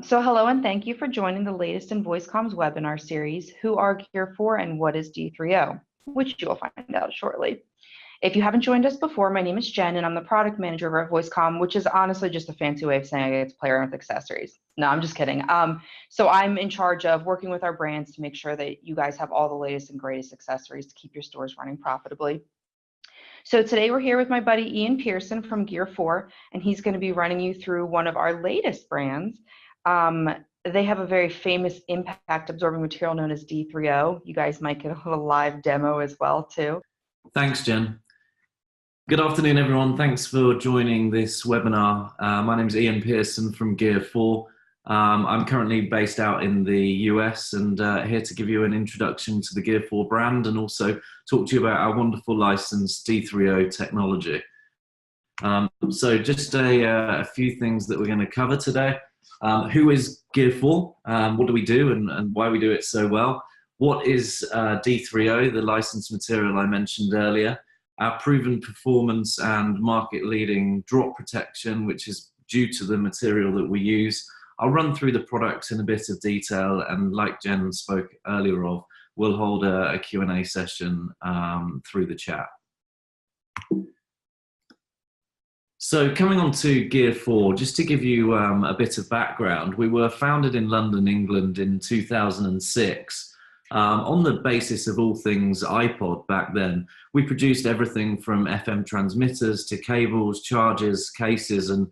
So hello and thank you for joining the latest in VoiceComm's webinar series, Who are Gear4 and What is D3O, which you will find out shortly. If you haven't joined us before, my name is Jen and I'm the product manager over at VoiceComm, which is honestly just a fancy way of saying I get to play around with accessories. No, I'm just kidding. So I'm in charge of working with our brands to make sure that you guys have all the latest and greatest accessories to keep your stores running profitably. So today we're here with my buddy Ian Pearson from Gear4, and he's going to be running you through one of our latest brands. They have a very famous impact absorbing material known as D3O. You guys might get a little live demo as well too. Thanks, Jen. Good afternoon, everyone. Thanks for joining this webinar. My name is Ian Pearson from Gear4. I'm currently based out in the US and here to give you an introduction to the Gear4 brand and also talk to you about our wonderful licensed D3O technology. So just a few things that we're going to cover today. Who is Gear4? What do we do and why we do it so well? What is D3O, the licensed material I mentioned earlier? Our proven performance and market-leading drop protection, which is due to the material that we use. I'll run through the products in a bit of detail, and like Jen spoke earlier of, we'll hold a Q&A session through the chat. So coming on to Gear4, just to give you a bit of background, we were founded in London, England in 2006. On the basis of all things iPod back then. We produced everything from FM transmitters to cables, chargers, cases and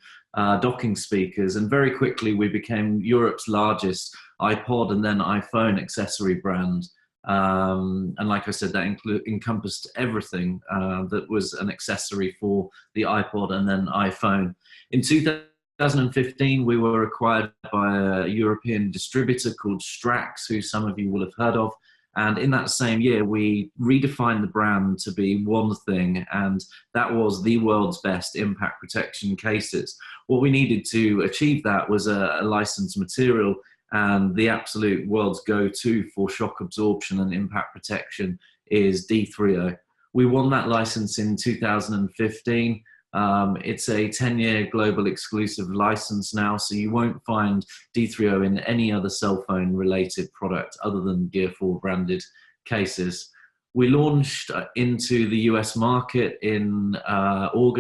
docking speakers, and very quickly we became Europe's largest iPod and then iPhone accessory brand. And like I said, that encompassed everything that was an accessory for the iPod and then iPhone. In 2015, we were acquired by a European distributor called Strax, who some of you will have heard of. And in that same year, we redefined the brand to be one thing, and that was the world's best impact protection cases. What we needed to achieve that was a licensed material, and the absolute world's go-to for shock absorption and impact protection is D3O. We won that license in 2015. It's a 10-year global exclusive license now, so you won't find D3O in any other cell phone related product other than Gear4 branded cases. We launched into the US market in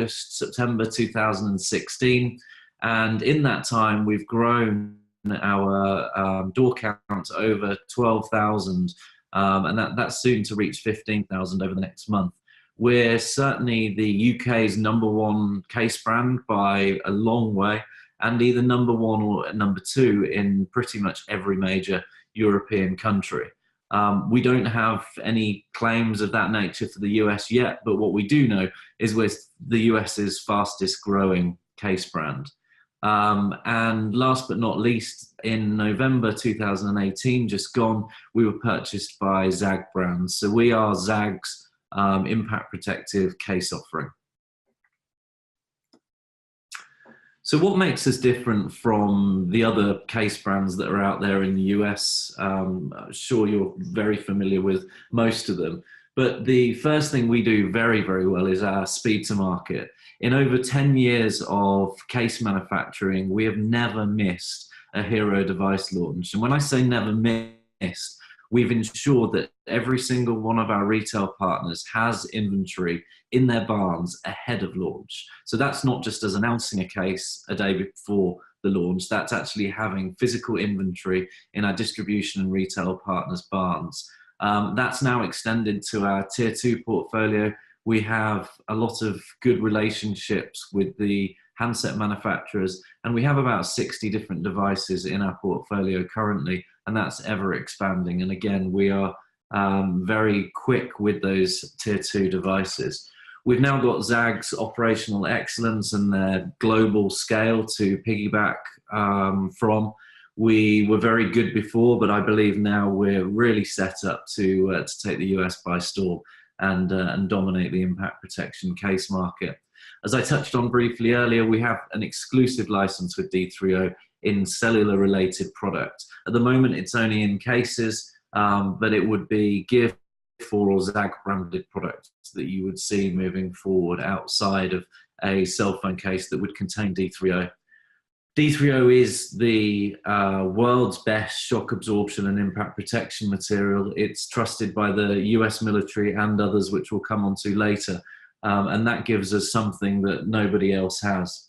September 2016, and in that time we've grown our door count to over 12,000, and that's soon to reach 15,000 over the next month. We're certainly the UK's #1 case brand by a long way, and either #1 or #2 in pretty much every major European country. We don't have any claims of that nature for the US yet, but what we do know is we're the US's fastest growing case brand. And last but not least, in November 2018, just gone, we were purchased by Zag Brands. So we are Zag's impact protective case offering. So what makes us different from the other case brands that are out there in the US? I'm sure you're very familiar with most of them, but the first thing we do very, very well is our speed to market. In over 10 years of case manufacturing, we have never missed a hero device launch. And when I say never missed, we've ensured that every single one of our retail partners has inventory in their barns ahead of launch. So that's not just as announcing a case a day before the launch, that's actually having physical inventory in our distribution and retail partners' barns. That's now extended to our tier 2 portfolio. We have a lot of good relationships with the handset manufacturers, and we have about 60 different devices in our portfolio currently, and that's ever expanding. And again, we are very quick with those tier 2 devices. We've now got Zag's operational excellence and their global scale to piggyback from. We were very good before, but I believe now we're really set up to take the US by storm and dominate the impact protection case market. As I touched on briefly earlier, we have an exclusive license with D3O in cellular related products. At the moment, it's only in cases, but it would be Gear4 or Zag branded products that you would see moving forward outside of a cell phone case that would contain D3O. D3O is the world's best shock absorption and impact protection material. It's trusted by the US military and others, which we'll come on to later. And that gives us something that nobody else has.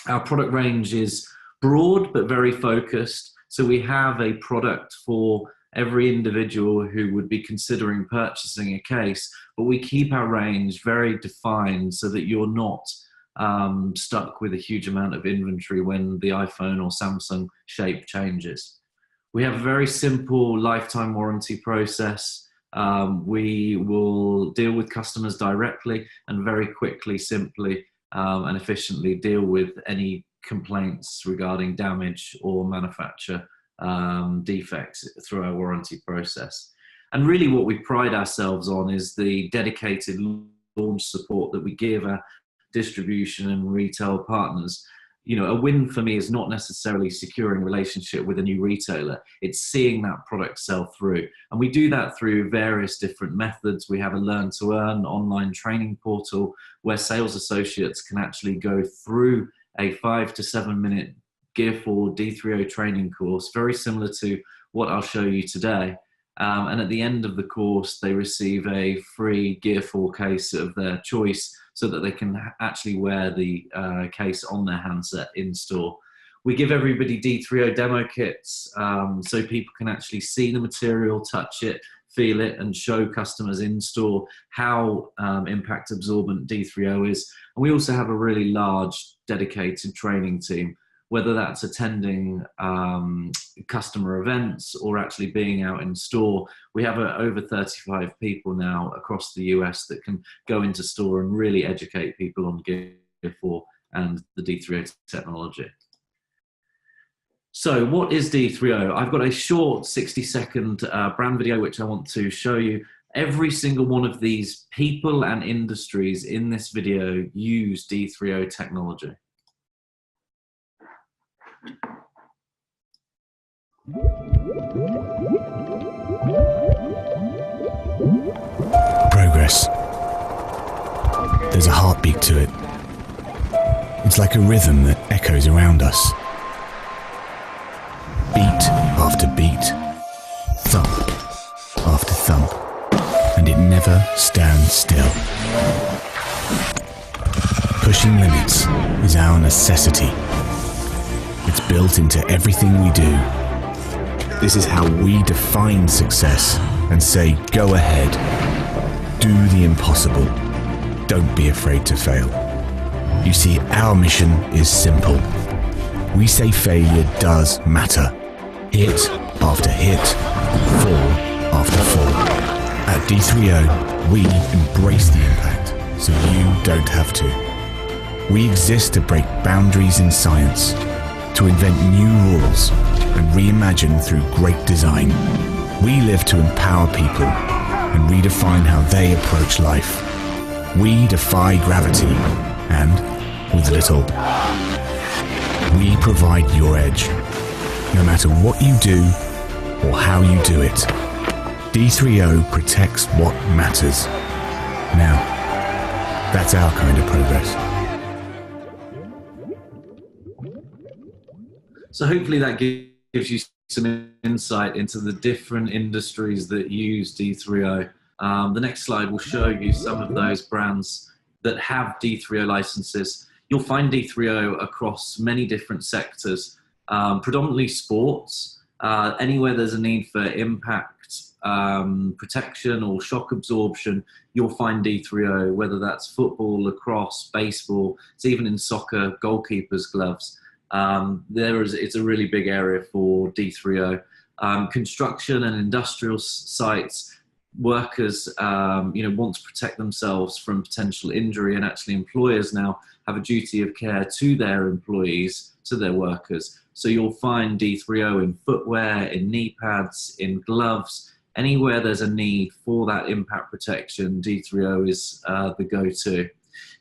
Our product range is broad but very focused. So we have a product for every individual who would be considering purchasing a case, but we keep our range very defined so that you're not stuck with a huge amount of inventory when the iPhone or Samsung shape changes. We have a very simple lifetime warranty process. We will deal with customers directly and very quickly, simply and efficiently deal with any complaints regarding damage or manufacture defects through our warranty process. And really what we pride ourselves on is the dedicated launch support that we give our distribution and retail partners. You know, a win for me is not necessarily securing a relationship with a new retailer. It's seeing that product sell through. And we do that through various different methods. We have a learn to earn online training portal where sales associates can actually go through a 5 to 7 minute Gear4 D3O training course, very similar to what I'll show you today. And at the end of the course, they receive a free Gear4 case of their choice so that they can actually wear the case on their handset in store. We give everybody D3O demo kits so people can actually see the material, touch it, feel it, and show customers in store how impact absorbent D3O is. And we also have a really large dedicated training team, whether that's attending customer events or actually being out in store. We have over 35 people now across the US that can go into store and really educate people on Gear4 and the D3O technology. So what is D3O? I've got a short 60-second brand video which I want to show you. Every single one of these people and industries in this video use D3O technology. Progress. There's a heartbeat to it. It's like a rhythm that echoes around us. Beat after beat, thump after thump, and it never stands still. Pushing limits is our necessity. It's built into everything we do. This is how we define success and say, go ahead, do the impossible, don't be afraid to fail. You see, our mission is simple. We say failure does matter. Hit after hit, fall after fall. At D3O, we embrace the impact so you don't have to. We exist to break boundaries in science, to invent new rules and reimagine through great design. We live to empower people and redefine how they approach life. We defy gravity and, with little, we provide your edge. No matter what you do or how you do it, D3O protects what matters. Now, that's our kind of progress. So hopefully that gives you some insight into the different industries that use D3O. The next slide will show you some of those brands that have D3O licenses. You'll find D3O across many different sectors, predominantly sports. Anywhere there's a need for impact protection or shock absorption, you'll find D3O, whether that's football, lacrosse, baseball, it's even in soccer, goalkeepers' gloves. It's a really big area for D3O. Construction and industrial sites, workers want to protect themselves from potential injury, and actually employers now have a duty of care to their employees, to their workers. So you'll find D3O in footwear, in knee pads, in gloves, anywhere there's a need for that impact protection, D3O is the go-to.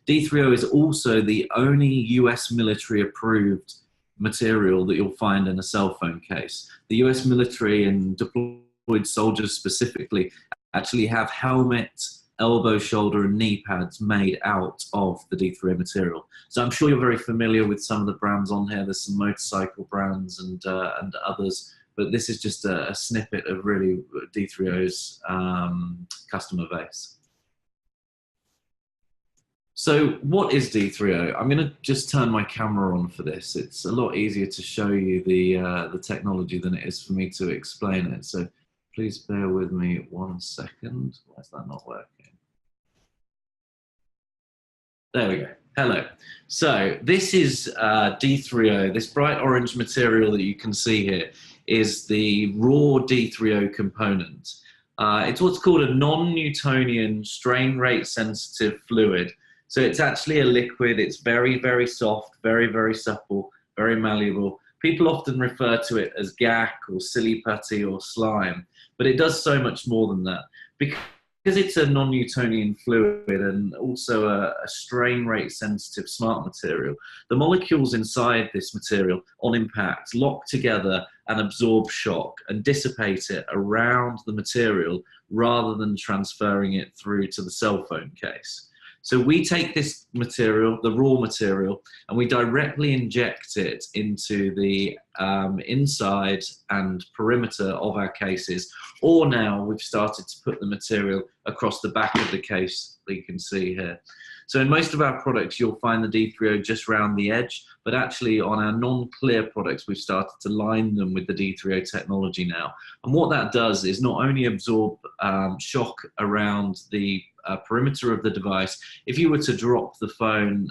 D3O is also the only US military approved material that you'll find in a cell phone case. The US military and deployed soldiers specifically actually have helmet elbow, shoulder, and knee pads made out of the D3O material. So I'm sure you're very familiar with some of the brands on here. There's some motorcycle brands and others, but this is just a snippet of really D3O's customer base. So what is D3O? I'm going to just turn my camera on for this. It's a lot easier to show you the technology than it is for me to explain it. So please bear with me 1 second. Why is that not working? There we go. Hello. So this is D3O. This bright orange material that you can see here is the raw D3O component. It's what's called a non-Newtonian strain rate sensitive fluid. So it's actually a liquid. It's very, very soft, very, very supple, very malleable. People often refer to it as gack or silly putty or slime, but it does so much more than that. Because it's a non-Newtonian fluid and also a strain rate sensitive smart material, the molecules inside this material on impact lock together and absorb shock and dissipate it around the material rather than transferring it through to the cell phone case. So we take this material, the raw material, and we directly inject it into the inside and perimeter of our cases, or now we've started to put the material across the back of the case that you can see here. So in most of our products, you'll find the D3O just round the edge, but actually on our non-clear products, we've started to line them with the D3O technology now. And what that does is not only absorb shock around the perimeter of the device. If you were to drop the phone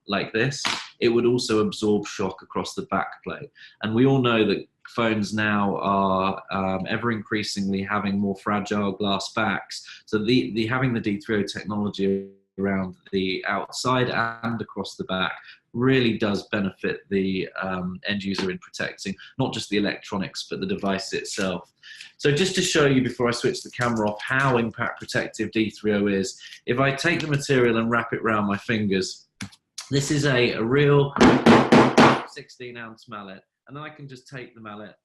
like this, it would also absorb shock across the back plate. And we all know that phones now are ever increasingly having more fragile glass backs. So having the D3O technology around the outside and across the back really does benefit the end user in protecting not just the electronics but the device itself. So just to show you before I switch the camera off how impact protective D3O is, if I take the material and wrap it around my fingers, this is a real 16-ounce mallet, and then I can just take the mallet.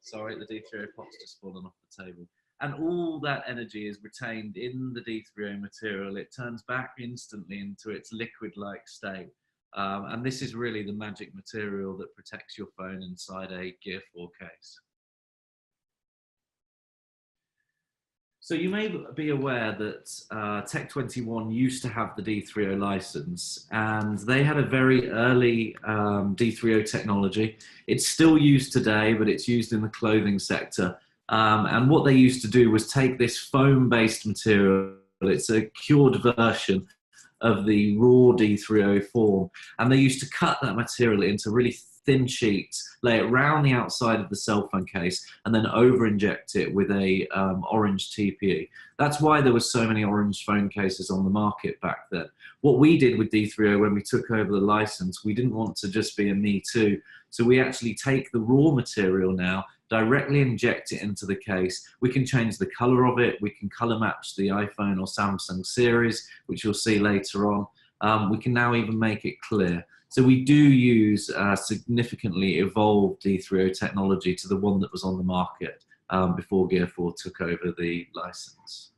Sorry, the D3O pot's just fallen off the table. And all that energy is retained in the D3O material. It turns back instantly into its liquid-like state. And this is really the magic material that protects your phone inside a Gear 4 case. So you may be aware that Tech21 used to have the D3O license, and they had a very early D3O technology. It's still used today, but it's used in the clothing sector. And what they used to do was take this foam-based material, it's a cured version of the raw D3O form, and they used to cut that material into really thin sheets, lay it round the outside of the cell phone case, and then over-inject it with a orange TPE. That's why there were so many orange phone cases on the market back then. What we did with D3O when we took over the license, we didn't want to just be a me too, so we actually take the raw material now, directly inject it into the case. We can change the color of it. We can color match the iPhone or Samsung series, which you'll see later on. We can now even make it clear. So we do use significantly evolved D3O technology to the one that was on the market before Gear 4 took over the license.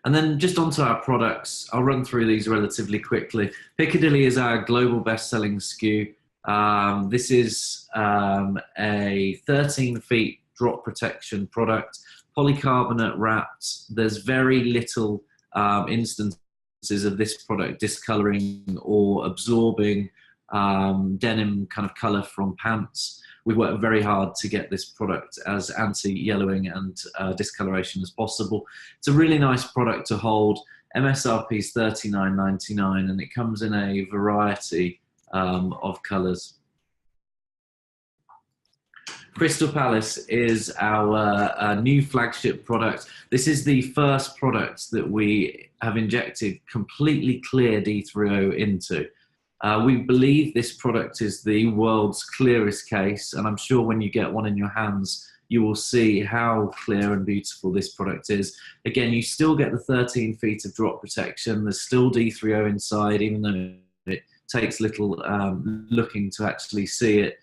And then just onto our products, I'll run through these relatively quickly. Piccadilly is our global best-selling SKU. This is a 13 feet drop protection product, polycarbonate wrapped. There's very little instances of this product discoloring or absorbing denim kind of color from pants. We worked very hard to get this product as anti-yellowing and discoloration as possible. It's a really nice product to hold. MSRP is $39.99 and it comes in a variety of colors. Crystal Palace is our new flagship product. This is the first product that we have injected completely clear D3O into. We believe this product is the world's clearest case, and I'm sure when you get one in your hands, you will see how clear and beautiful this product is. Again, you still get the 13 feet of drop protection. There's still D3O inside, even though it takes little looking to actually see it.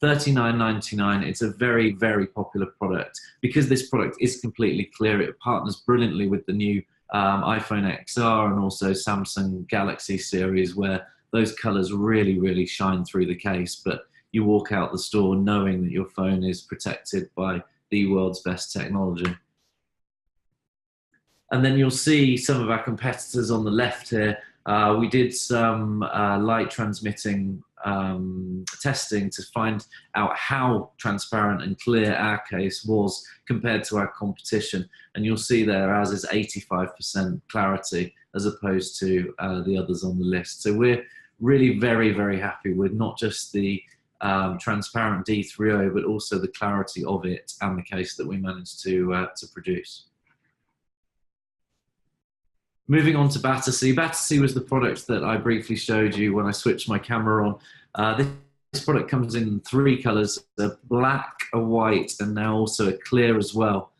$39.99. It's a very, very popular product. Because this product is completely clear, it partners brilliantly with the new iPhone XR and also Samsung Galaxy series, where those colors really, really shine through the case. But you walk out the store knowing that your phone is protected by the world's best technology. And then you'll see some of our competitors on the left here. We did some light transmitting testing to find out how transparent and clear our case was compared to our competition. And you'll see there ours is 85% clarity as opposed to the others on the list. So we're really very, very happy with not just the transparent D3O, but also the clarity of it and the case that we managed to produce. Moving on to Battersea. Battersea was the product that I briefly showed you when I switched my camera on. This product comes in 3 colors, a black, a white, and now also a clear as well.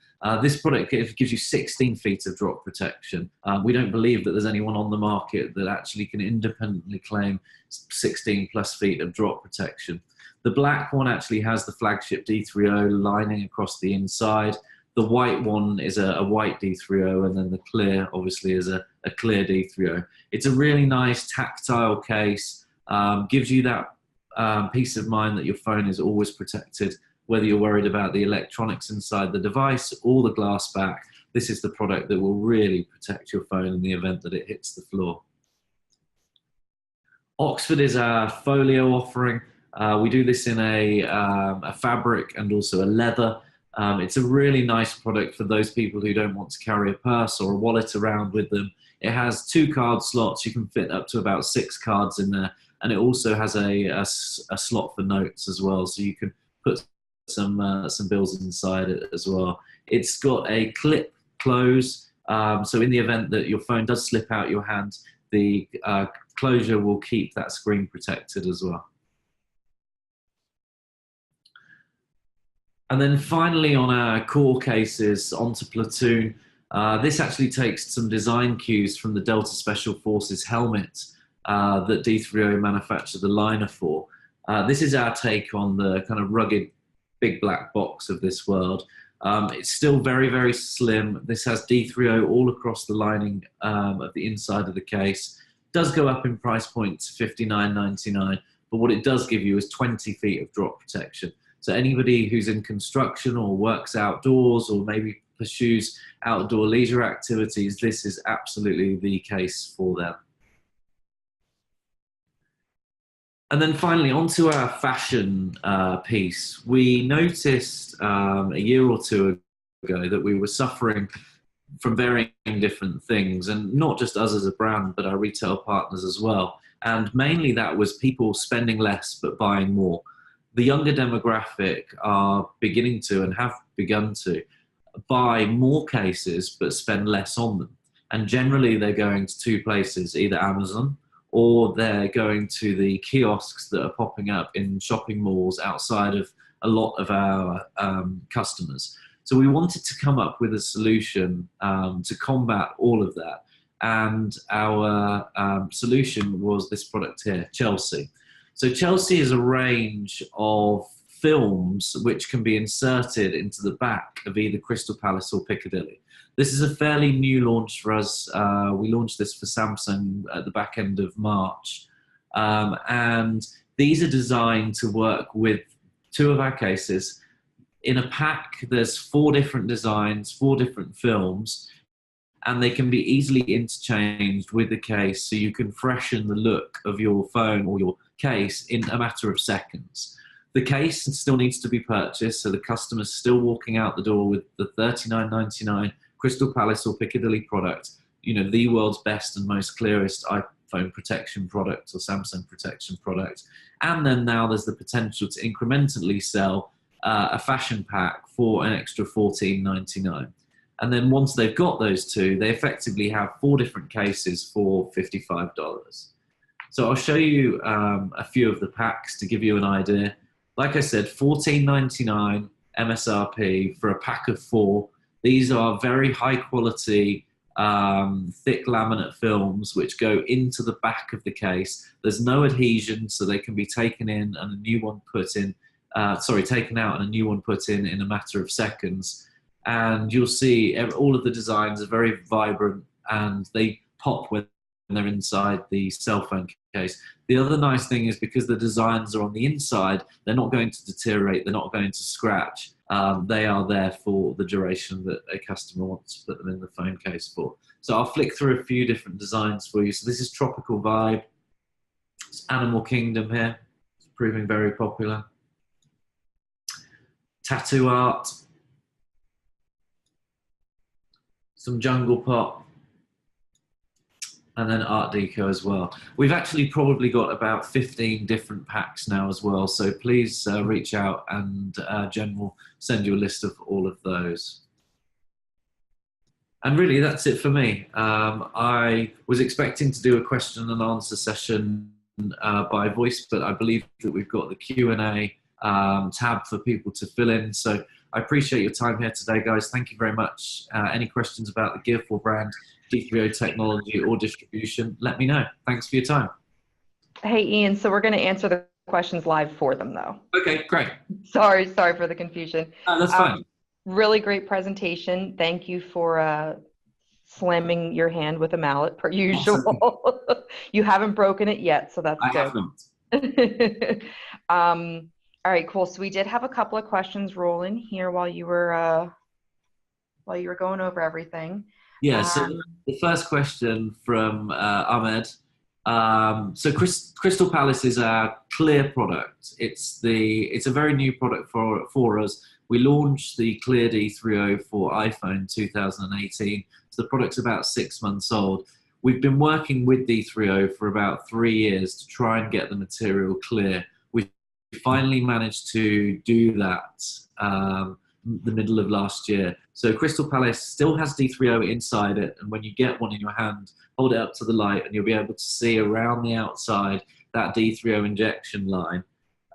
This product gives you 16 feet of drop protection. We don't believe that there's anyone on the market that actually can independently claim 16 plus feet of drop protection. The black one actually has the flagship D3O lining across the inside. The white one is a white D3O, and then the clear obviously is a clear D3O. It's a really nice tactile case, gives you that peace of mind that your phone is always protected, whether you're worried about the electronics inside the device or the glass back. This is the product that will really protect your phone in the event that it hits the floor. Oxford is our folio offering. We do this in a fabric and also a leather. It's a really nice product for those people who don't want to carry a purse or a wallet around with them. It has 2 card slots. You can fit up to about 6 cards in there. And it also has a slot for notes as well. So you can put some bills inside it as well. It's got a clip close. So in the event that your phone does slip out your hand, the closure will keep that screen protected as well. And then finally on our core cases, onto Platoon. This actually takes some design cues from the Delta Special Forces helmet that D3O manufactured the liner for. This is our take on the kind of rugged big black box of this world. It's still very, very slim. This has D3O all across the lining of the inside of the case. It does go up in price point to $59.99, but what it does give you is 20 feet of drop protection. So anybody who's in construction or works outdoors or maybe pursues outdoor leisure activities, this is absolutely the case for them. And then finally, onto our fashion piece. We noticed a year or 2 ago that we were suffering from varying different things, and not just us as a brand, but our retail partners as well. And mainly that was people spending less but buying more. The younger demographic are beginning to and have begun to buy more cases but spend less on them. And generally they're going to 2 places, either Amazon or they're going to the kiosks that are popping up in shopping malls outside of a lot of our customers. So we wanted to come up with a solution to combat all of that. And our solution was this product here, Chelsea. So Chelsea is a range of films which can be inserted into the back of either Crystal Palace or Piccadilly. This is a fairly new launch for us. We launched this for Samsung at the back end of March. And these are designed to work with 2 of our cases. In a pack, there's 4 different designs, 4 different films, and they can be easily interchanged with the case, so you can freshen the look of your phone or your case in a matter of seconds. The case still needs to be purchased, so the customer's still walking out the door with the $39.99 Crystal Palace or Piccadilly product, you know, the world's best and most clearest iPhone protection product or Samsung protection product. And then now there's the potential to incrementally sell a fashion pack for an extra $14.99. And then once they've got those 2, they effectively have 4 different cases for $55. So I'll show you a few of the packs to give you an idea. Like I said, $14.99 MSRP for a pack of 4. These are very high quality, thick laminate films which go into the back of the case. There's no adhesion, so they can be taken in and a new one put in taken out and a new one put in a matter of seconds. And you'll see all of the designs are very vibrant and they pop when they're inside the cell phone case. The other nice thing is because the designs are on the inside, they're not going to deteriorate, they're not going to scratch. They are there for the duration that a customer wants to put them in the phone case for. So I'll flick through a few different designs for you. So this is Tropical Vibe. It's Animal Kingdom here. It's proving very popular. Tattoo art. Some jungle pop. And then Art Deco as well. We've actually probably got about 15 different packs now as well. So please reach out and Jen will send you a list of all of those. And really, that's it for me. I was expecting to do a question and answer session by voice, but I believe that we've got the Q&A tab for people to fill in. So I appreciate your time here today, guys. Thank you very much. Any questions about the Gear4 brand, D3O technology or distribution, let me know. Thanks for your time. Hey, Ian, so we're going to answer the questions live for them, though. Okay, great. Sorry for the confusion. That's fine. Really great presentation. Thank you for slamming your hand with a mallet, per usual. You haven't broken it yet, so that's good. I haven't. All right, cool. So we did have a couple of questions rolling here while you were going over everything. Yeah, so the first question from Ahmed. So Crystal Palace is our Clear product. It's a very new product for us. We launched the Clear D3O for iPhone 2018. So the product's about 6 months old. We've been working with D3O for about 3 years to try and get the material clear. We finally managed to do that the middle of last year. So Crystal Palace still has D3O inside it, and when you get one in your hand, hold it up to the light and you'll be able to see around the outside that D3O injection line.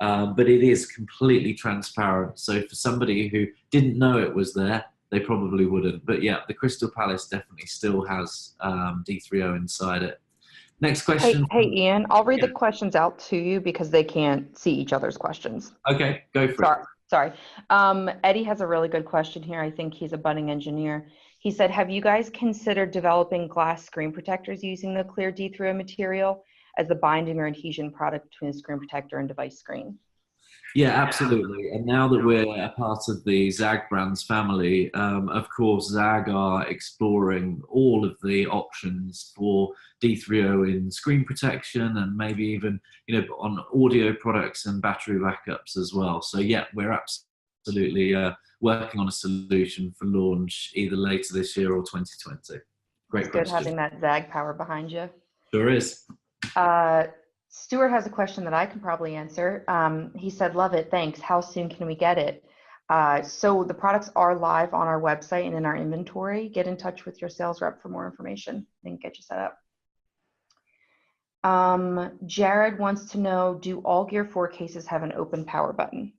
But it is completely transparent. So for somebody who didn't know it was there, they probably wouldn't. But yeah, the Crystal Palace definitely still has D3O inside it. Next question. Hey Ian, I'll read the questions out to you because they can't see each other's questions. Okay, go for it. Sorry. Eddie has a really good question here. I think he's a budding engineer. He said, have you guys considered developing glass screen protectors using the Clear D3O material as the binding or adhesion product between the screen protector and device screen? Yeah, absolutely. And now that we're a part of the Zag Brands family, of course, Zag are exploring all of the options for D3O in screen protection and maybe even, on audio products and battery backups as well. So yeah, we're absolutely working on a solution for launch either later this year or 2020. Great question. Good having that Zag power behind you. Sure is. Stuart has a question that I can probably answer. He said, love it, thanks. How soon can we get it? So the products are live on our website and in our inventory. Get in touch with your sales rep for more information and get you set up. Jared wants to know, do all Gear 4 cases have an open power button?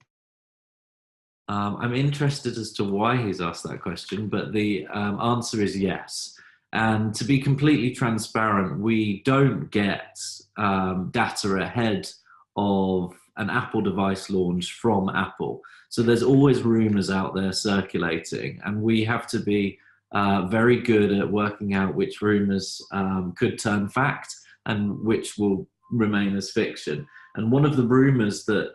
I'm interested as to why he's asked that question, but the answer is yes. And to be completely transparent, we don't get data ahead of an Apple device launch from Apple. So there's always rumors out there circulating, and we have to be very good at working out which rumors could turn fact and which will remain as fiction. And one of the rumors that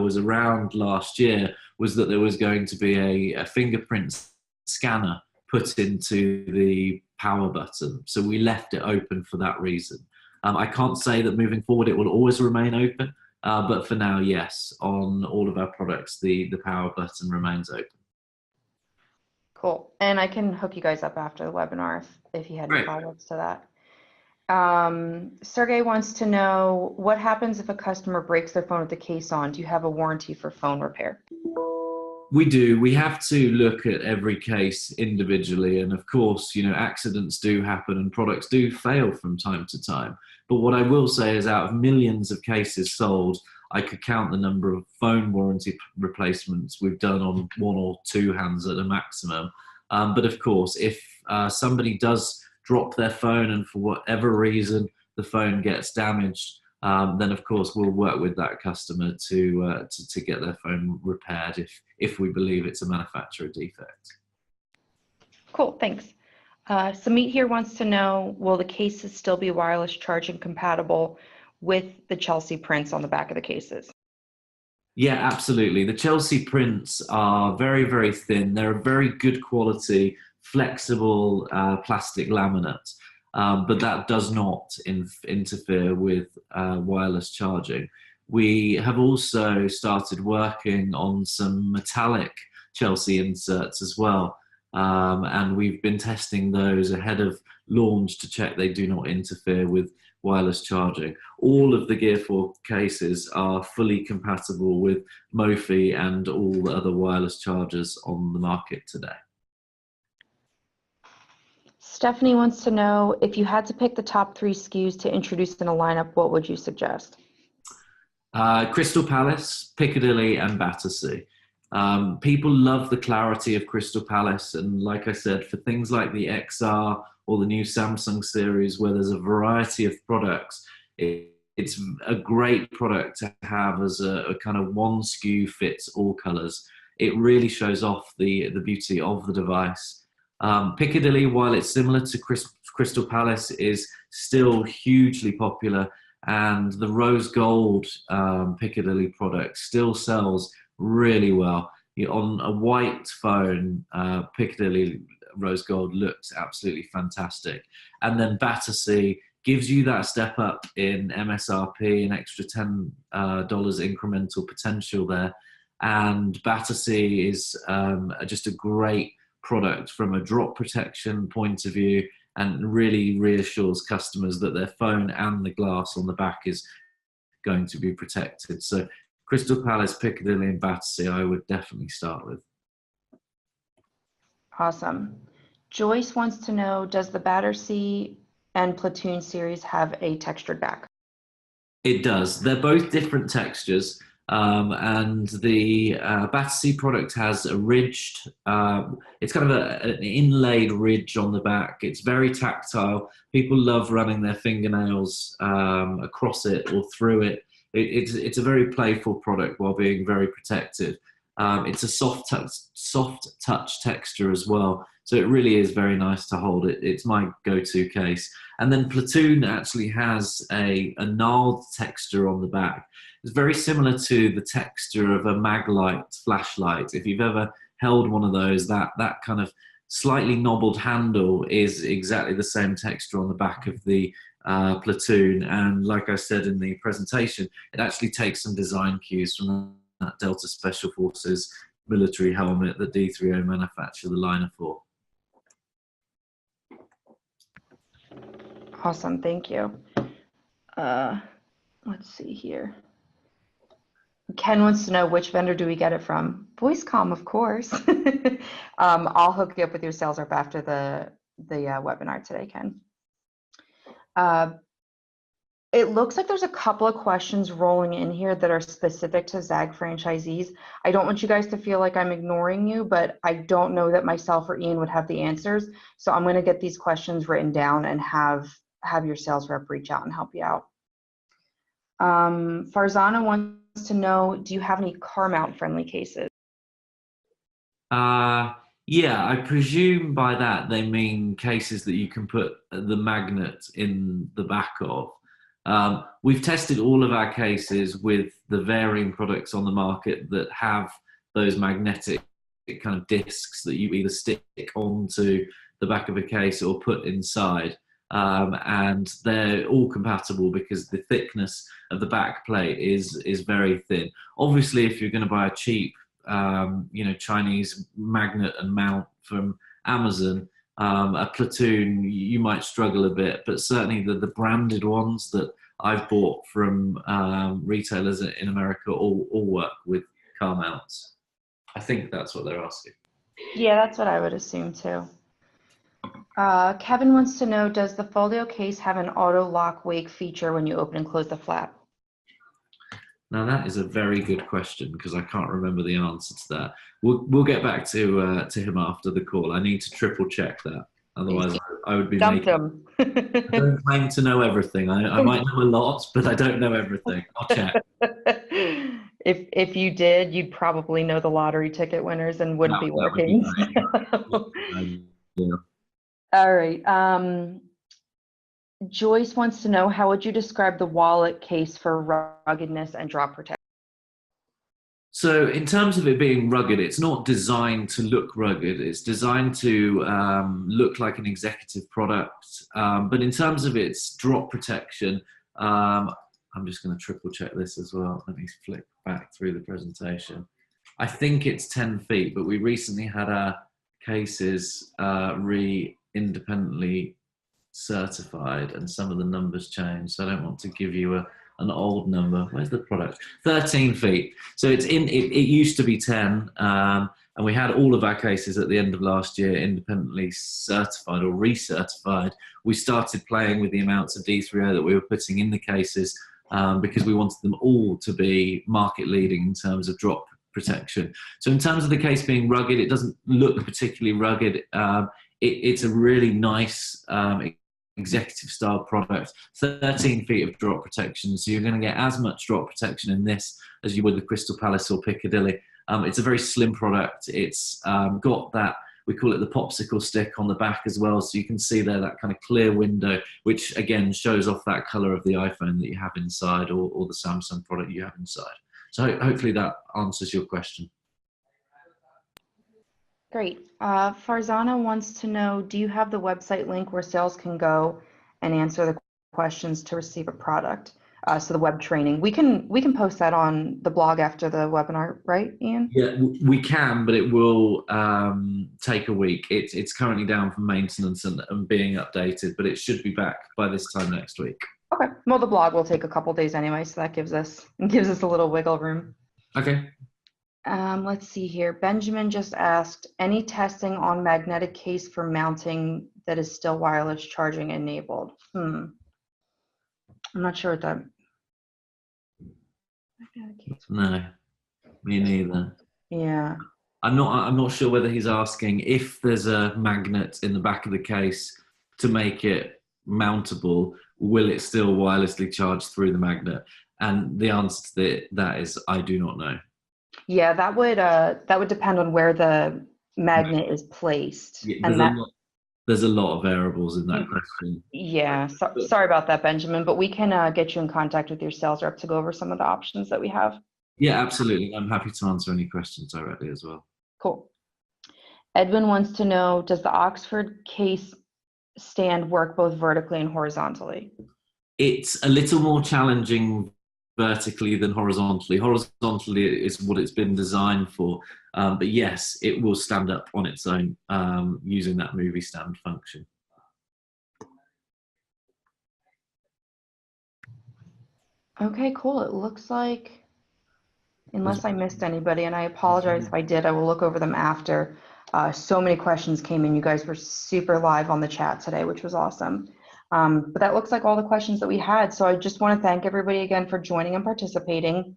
was around last year was that there was going to be a fingerprint scanner put into the power button. So we left it open for that reason. I can't say that moving forward it will always remain open, but for now, yes, on all of our products, the power button remains open. Cool. And I can hook you guys up after the webinar if you had any follow-ups to that. Sergey wants to know, what happens if a customer breaks their phone with the case on? Do you have a warranty for phone repair? We do. We have to look at every case individually. And of course, accidents do happen and products do fail from time to time. But what I will say is, out of millions of cases sold, I could count the number of phone warranty replacements we've done on one or two hands at a maximum. But of course, if somebody does drop their phone and for whatever reason the phone gets damaged, then of course we'll work with that customer to get their phone repaired if we believe it's a manufacturer defect. Cool, thanks. Samit here wants to know, will the cases still be wireless charging compatible with the Chelsea prints on the back of the cases? Yeah, absolutely. The Chelsea prints are very, very thin. They're a very good quality, flexible plastic laminate, but that does not interfere with wireless charging. We have also started working on some metallic Chelsea inserts as well, and we've been testing those ahead of launch to check they do not interfere with wireless charging. All of the Gear 4 cases are fully compatible with Mophie and all the other wireless chargers on the market today. Stephanie wants to know, if you had to pick the top 3 SKUs to introduce in a lineup, what would you suggest? Crystal Palace, Piccadilly, and Battersea. People love the clarity of Crystal Palace, and like I said, for things like the XR or the new Samsung series where there's a variety of products, it's a great product to have as a kind of one SKU fits all colors. It really shows off the beauty of the device. Piccadilly, while it's similar to Crystal Palace, is still hugely popular, and the rose gold Piccadilly product still sells really well. On a white phone, Piccadilly rose gold looks absolutely fantastic. And then Battersea gives you that step up in MSRP, an extra $10 incremental potential there. And Battersea is just a great product from a drop protection point of view, and really reassures customers that their phone and the glass on the back is going to be protected. So Crystal Palace, Piccadilly, and Battersea I would definitely start with. Awesome. Joyce wants to know, does the Battersea and Platoon series have a textured back? It does. They're both different textures. And the Battersea product has a ridged, it's kind of an inlaid ridge on the back. It's very tactile. People love running their fingernails across it or through it. It's a very playful product while being very protective. It's a soft touch texture as well. So it really is very nice to hold. It's my go-to case. And then Platoon actually has a gnarled texture on the back. It's very similar to the texture of a Maglite flashlight. If you've ever held one of those, that kind of slightly knobbled handle is exactly the same texture on the back of the Platoon. And like I said in the presentation, it actually takes some design cues from that Delta Special Forces military helmet that D3O manufacture the liner for. Awesome, thank you. Let's see here. Ken wants to know, which vendor do we get it from? VoiceComm, of course. I'll hook you up with your sales rep after the webinar today, Ken. It looks like there's a couple of questions rolling in here that are specific to Zag franchisees. I don't want you guys to feel like I'm ignoring you, but I don't know that myself or Ian would have the answers. So I'm going to get these questions written down and have your sales rep reach out and help you out. Farzana wants to know, do you have any car mount friendly cases? Yeah, I presume by that they mean cases that you can put the magnet in the back of. We've tested all of our cases with the varying products on the market that have those magnetic kind of discs that you either stick onto the back of a case or put inside. And they're all compatible because the thickness of the back plate is very thin. Obviously, if you're going to buy a cheap, Chinese magnet and mount from Amazon, a Platoon, you might struggle a bit, but certainly the branded ones that I've bought from retailers in America all work with car mounts. I think that's what they're asking. Yeah, that's what I would assume too. Kevin wants to know, does the folio case have an auto lock wake feature when you open and close the flap? Now that is a very good question because I can't remember the answer to that. We'll get back to him after the call. I need to triple check that. Otherwise, I would be Dumped making. him. I don't claim to know everything. I might know a lot, but I don't know everything. I'll check. If you did, you'd probably know the lottery ticket winners and wouldn't be That would be working. yeah. All right. Joyce wants to know, how would you describe the wallet case for ruggedness and drop protection? So in terms of it being rugged, it's not designed to look rugged. It's designed to look like an executive product. But in terms of its drop protection, I'm just going to triple check this as well. Let me flick back through the presentation. I think it's 10 feet, but we recently had our cases independently certified and some of the numbers changed. So I don't want to give you an old number. Where's the product? 13 feet. So it used to be 10, and we had all of our cases at the end of last year independently certified or recertified. We started playing with the amounts of D3O that we were putting in the cases because we wanted them all to be market leading in terms of drop protection. So in terms of the case being rugged, it doesn't look particularly rugged. It's a really nice executive style product, 13 feet of drop protection, so you're going to get as much drop protection in this as you would the Crystal Palace or Piccadilly. It's a very slim product. It's got that, we call it the popsicle stick on the back as well, so you can see there that kind of clear window, which again shows off that color of the iPhone that you have inside, or the Samsung product you have inside. So hopefully that answers your question. Great. Farzana wants to know, do you have the website link where sales can go and answer the questions to receive a product? So the web training. We can post that on the blog after the webinar, right, Ian? Yeah, we can, but it will take a week. It's currently down for maintenance and being updated, but it should be back by this time next week. Okay. Well, the blog will take a couple days anyway, so that gives us a little wiggle room. Okay. Let's see here. Benjamin just asked, any testing on magnetic case for mounting that is still wireless charging enabled? I'm not sure what that. No, me neither. Yeah. I'm not sure whether he's asking if there's a magnet in the back of the case to make it mountable, will it still wirelessly charge through the magnet? And the answer to that is I do not know. Yeah, that would depend on where the magnet is placed. Yeah, there's a lot of variables in that question. Yeah, sorry about that, Benjamin, but we can get you in contact with your sales rep to go over some of the options that we have. Yeah, absolutely. I'm happy to answer any questions directly as well. Cool. Edwin wants to know, does the Oxford case stand work both vertically and horizontally? It's a little more challenging vertically than horizontally. Horizontally is what it's been designed for, but yes, it will stand up on its own using that movie stand function. Okay, cool. It looks like, unless I missed anybody, and I apologize if I did, I will look over them after. So many questions came in. You guys were super live on the chat today, which was awesome. But that looks like all the questions that we had. So I just want to thank everybody again for joining and participating.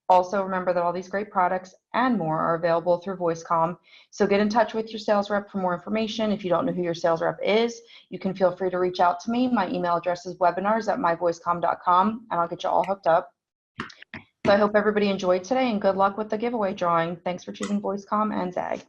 Also, remember that all these great products and more are available through VoiceComm. So get in touch with your sales rep for more information. If you don't know who your sales rep is, you can feel free to reach out to me. My email address is webinars@myvoicecomm.com, and I'll get you all hooked up. So I hope everybody enjoyed today, and good luck with the giveaway drawing. Thanks for choosing VoiceComm and ZAG.